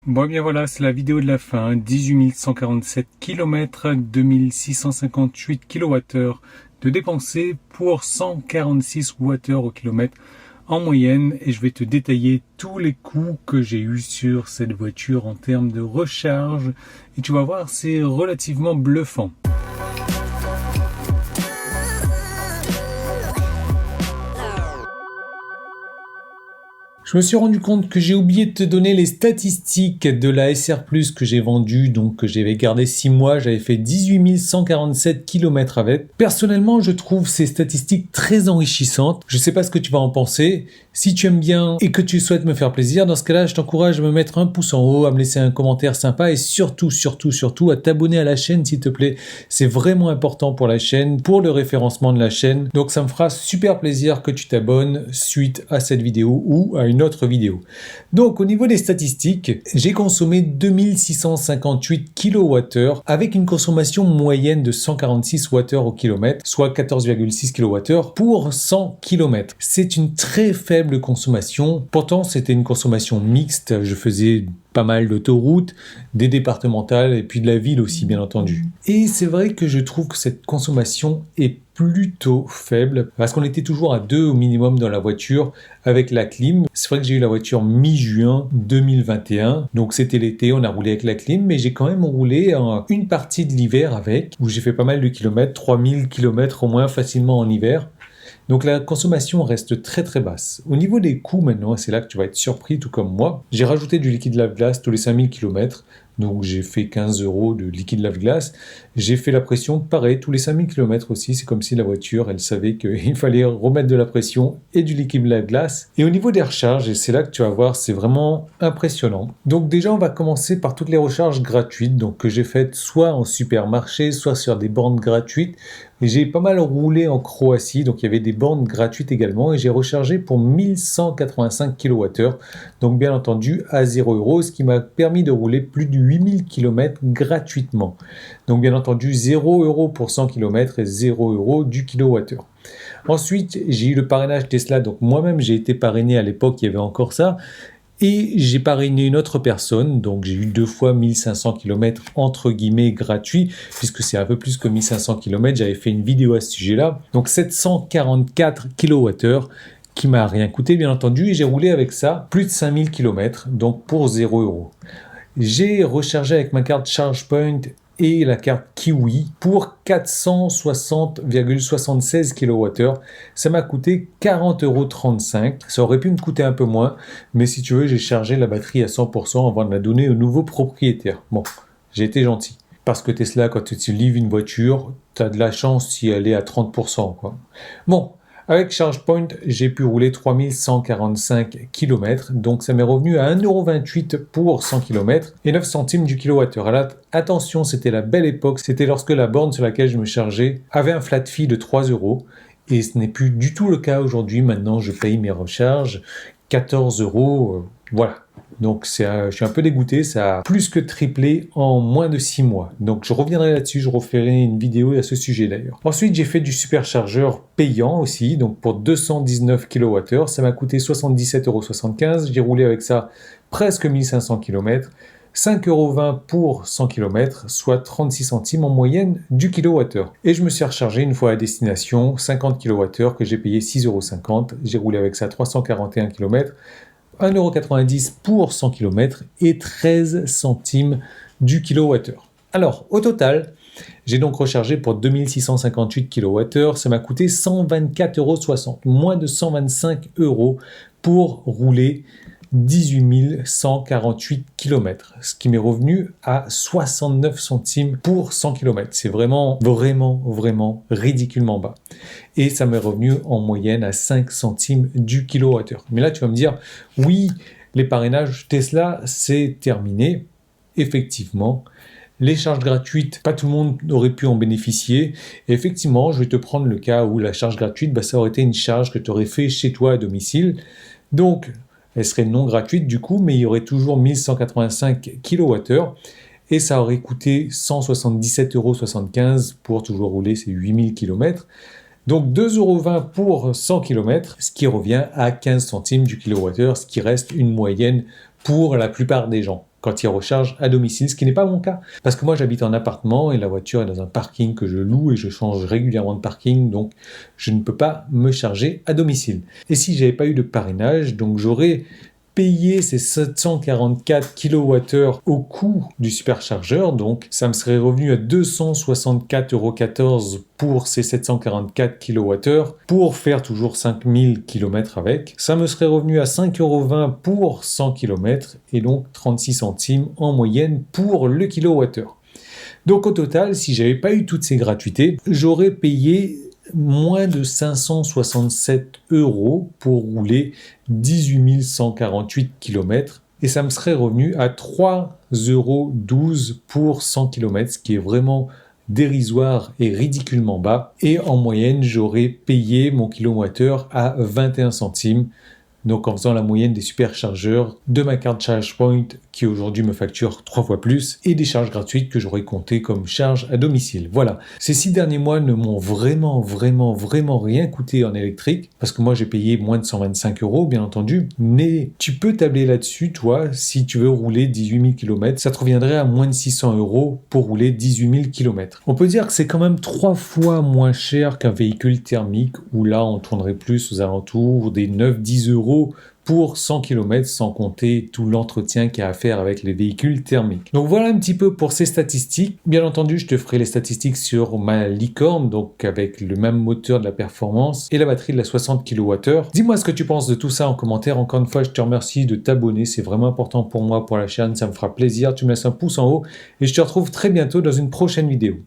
Bon, eh bien voilà, c'est la vidéo de la fin. 18 147 km, 2658 kWh de dépensés pour 146 Wh au kilomètre en moyenne. Et je vais te détailler tous les coûts que j'ai eu sur cette voiture en termes de recharge. Et tu vas voir, c'est relativement bluffant. Je me suis rendu compte que j'ai oublié de te donner les statistiques de la SR Plus que j'ai vendue, donc que j'avais gardé 6 mois, j'avais fait 18 147 km avec. Personnellement, je trouve ces statistiques très enrichissantes. Je sais pas ce que tu vas en penser. Si tu aimes bien et que tu souhaites me faire plaisir, dans ce cas-là, je t'encourage à me mettre un pouce en haut, à me laisser un commentaire sympa et surtout à t'abonner à la chaîne s'il te plaît. C'est vraiment important pour la chaîne, pour le référencement de la chaîne. Donc ça me fera super plaisir que tu t'abonnes suite à cette vidéo ou à une autre vidéo. Donc au niveau des statistiques, j'ai consommé 2658 kWh avec une consommation moyenne de 146 Wh au kilomètre, soit 14,6 kWh pour 100 km. C'est une très faible consommation. Pourtant, c'était une consommation mixte. Je faisais pas mal d'autoroutes, des départementales et puis de la ville aussi, bien entendu. Et c'est vrai que je trouve que cette consommation est plutôt faible parce qu'on était toujours à 2 au minimum dans la voiture avec la clim. C'est vrai que j'ai eu la voiture mi-juin 2021, donc c'était l'été, on a roulé avec la clim, mais j'ai quand même roulé une partie de l'hiver avec, où j'ai fait pas mal de kilomètres, 3000 km au moins facilement en hiver. Donc la consommation reste très très basse. Au niveau des coûts maintenant, c'est là que tu vas être surpris tout comme moi, j'ai rajouté du liquide lave-glace tous les 5000 km. Donc j'ai fait 15 € de liquide lave-glace. J'ai fait la pression, pareil, tous les 5000 km aussi. C'est comme si la voiture, elle savait qu'il fallait remettre de la pression et du liquide lave-glace. Et au niveau des recharges, et c'est là que tu vas voir, c'est vraiment impressionnant. Donc déjà, on va commencer par toutes les recharges gratuites donc, que j'ai faites soit en supermarché, soit sur des bornes gratuites. Et j'ai pas mal roulé en Croatie, donc il y avait des bornes gratuites également. Et j'ai rechargé pour 1185 kWh. Donc bien entendu, à 0 €, ce qui m'a permis de rouler plus de 8000 km gratuitement. Donc bien entendu 0 € pour 100 km et 0 € du kilowattheure. Ensuite, j'ai eu le parrainage Tesla, donc moi-même j'ai été parrainé à l'époque, il y avait encore ça, et j'ai parrainé une autre personne, donc j'ai eu 2 fois 1500 km entre guillemets gratuit, puisque c'est un peu plus que 1500 km, j'avais fait une vidéo à ce sujet-là, donc 744 kWh, qui m'a rien coûté bien entendu, et j'ai roulé avec ça plus de 5000 km, donc pour 0 €. J'ai rechargé avec ma carte ChargePoint et la carte Kiwi pour 460,76 kWh. Ça m'a coûté 40,35 €. Ça aurait pu me coûter un peu moins, mais si tu veux, j'ai chargé la batterie à 100% avant de la donner au nouveau propriétaire. Bon, j'ai été gentil. Parce que Tesla, quand tu livres une voiture, tu as de la chance si elle est à 30%, quoi. Bon. Avec ChargePoint, j'ai pu rouler 3145 km, donc ça m'est revenu à 1,28 € pour 100 km et 9 centimes du kilowattheure. Alors, attention, c'était la belle époque, c'était lorsque la borne sur laquelle je me chargeais avait un flat fee de 3 € et ce n'est plus du tout le cas aujourd'hui. Maintenant, je paye mes recharges 14 €, voilà. Donc je suis un peu dégoûté, ça a plus que triplé en moins de 6 mois. Donc je reviendrai là-dessus, je referai une vidéo à ce sujet d'ailleurs. Ensuite, j'ai fait du superchargeur payant aussi, donc pour 219 kWh, ça m'a coûté 77,75 €. J'ai roulé avec ça presque 1500 km. 5,20 € pour 100 km, soit 36 centimes en moyenne du kilowattheure. Et je me suis rechargé une fois à destination, 50 kWh que j'ai payé 6,50 €. J'ai roulé avec ça 341 km. 1,90 € pour 100 km et 13 centimes du kilowattheure. Alors, au total, j'ai donc rechargé pour 2658 kWh, ça m'a coûté 124,60 €, moins de 125 € pour rouler 18 148 km, ce qui m'est revenu à 69 centimes pour 100 km. C'est vraiment ridiculement bas. Et ça m'est revenu en moyenne à 5 centimes du kilowattheure. Mais là, tu vas me dire, oui, les parrainages Tesla, c'est terminé. Effectivement, les charges gratuites, pas tout le monde aurait pu en bénéficier. Et effectivement, je vais te prendre le cas où la charge gratuite, ça aurait été une charge que tu aurais fait chez toi à domicile. Donc, elle serait non gratuite du coup, mais il y aurait toujours 1185 kWh et ça aurait coûté 177,75 € pour toujours rouler ces 8000 km. Donc 2,20 € pour 100 km, ce qui revient à 15 centimes du kilowattheure, ce qui reste une moyenne pour la plupart des gens. quand il recharge à domicile, ce qui n'est pas mon cas. Parce que moi, j'habite en appartement et la voiture est dans un parking que je loue et je change régulièrement de parking, donc je ne peux pas me charger à domicile. Et si j'avais pas eu de parrainage, donc j'aurais payé ces 744 kWh au coût du superchargeur, donc ça me serait revenu à 264,14 € pour ces 744 kWh pour faire toujours 5000 km avec. Ça me serait revenu à 5,20 € pour 100 km et donc 36 centimes en moyenne pour le kilowattheure. Donc au total, si j'avais pas eu toutes ces gratuités, j'aurais payé moins de 567 € pour rouler 18 148 km et ça me serait revenu à 3,12 € pour 100 km, ce qui est vraiment dérisoire et ridiculement bas. Et en moyenne, j'aurais payé mon kilowattheure à 21 centimes. Donc en faisant la moyenne des superchargeurs de ma carte ChargePoint qui aujourd'hui me facture 3 fois plus et des charges gratuites que j'aurais comptées comme charges à domicile. Voilà, ces 6 derniers mois ne m'ont vraiment rien coûté en électrique parce que moi j'ai payé moins de 125 € bien entendu, mais tu peux tabler là-dessus toi si tu veux rouler 18 000 km, ça te reviendrait à moins de 600 € pour rouler 18 000 km. On peut dire que c'est quand même 3 fois moins cher qu'un véhicule thermique où là on tournerait plus aux alentours des 9-10 € pour 100 km sans compter tout l'entretien qu'il y a à faire avec les véhicules thermiques. Donc voilà un petit peu pour ces statistiques. Bien entendu, je te ferai les statistiques sur ma licorne, donc avec le même moteur de la performance et la batterie de la 60 kWh. Dis-moi ce que tu penses de tout ça en commentaire. Encore une fois, je te remercie de t'abonner. C'est vraiment important pour moi, pour la chaîne. Ça me fera plaisir. Tu me laisses un pouce en haut et je te retrouve très bientôt dans une prochaine vidéo.